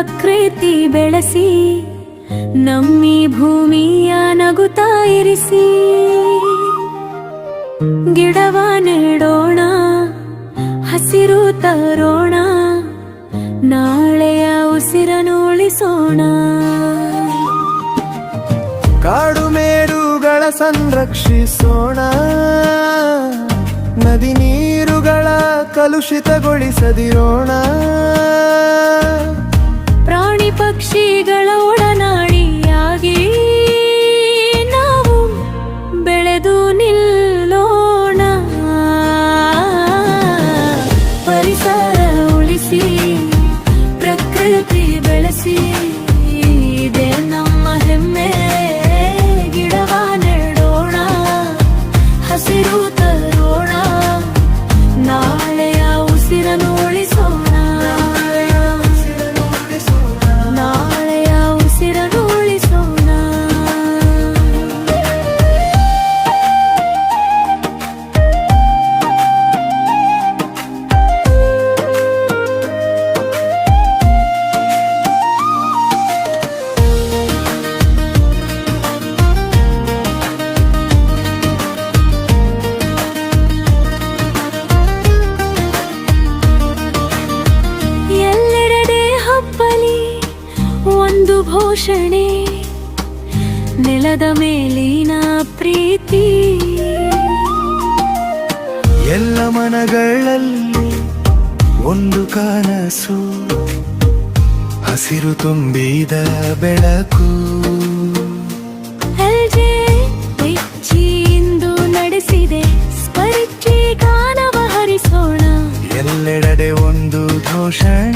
ಪ್ರಕೃತಿ ಬೆಳೆಸಿ ನಮ್ಮಿ ಭೂಮಿಯ ನಗುತ್ತಾ ಇರಿಸಿ ಗಿಡವ ನೆಡೋಣ ಹಸಿರು ತರೋಣ ನಾಳೆಯ ಉಸಿರನ್ನು ಉಳಿಸೋಣ ಕಾಡು ಮೇರುಗಳ ಸಂರಕ್ಷಿಸೋಣ ನದಿ ನೀರುಗಳ ಕಲುಷಿತಗೊಳಿಸದಿರೋಣ ಪ್ರಾಣಿ ಪಕ್ಷಿಗಳ ಒಡನಾಡಿಯಾಗಿ ನಾವು ಬೆಳೆದು ನಿಲ್ಲೋಣ ಪರಿಸರ ಉಳಿಸಿ ಪ್ರಕೃತಿ ಬೆಳೆಸಿ ಇದೇ ನಮ್ಮ ಹೆಮ್ಮೆ ಗಿಡವ ನೆಡೋಣ ಹಸಿರು ತರೋಣ ನಾಳೆಯ ಉಸಿರನ್ನು ಉಳಿಸೋಣ ನಾಳೆಯ ಉಸಿರನ್ನು ಉಳಿಸೋಣ ಎಲ್ಲೆಡೆ ಹಬ್ಬಲಿ ಒಂದು ಘೋಷಣೆ ನೆಲದ ಮೇಲಿನ ಪ್ರೀತಿ ಎಲ್ಲ ಮನಗಳಲ್ಲಿ ಒಂದು ಕನಸು ಹಸಿರು ತುಂಬಿದ ಬೆಳಕು ಹೆಜ್ಜೆ ಹೆಚ್ಚಿಂದು ನಡೆಸಿದೆ ಸ್ಪರಿಚಿ ಗಾನವ ಹರಿಸೋಣ ಎಲ್ಲೆಡೆ ಒಂದು ಘೋಷಣೆ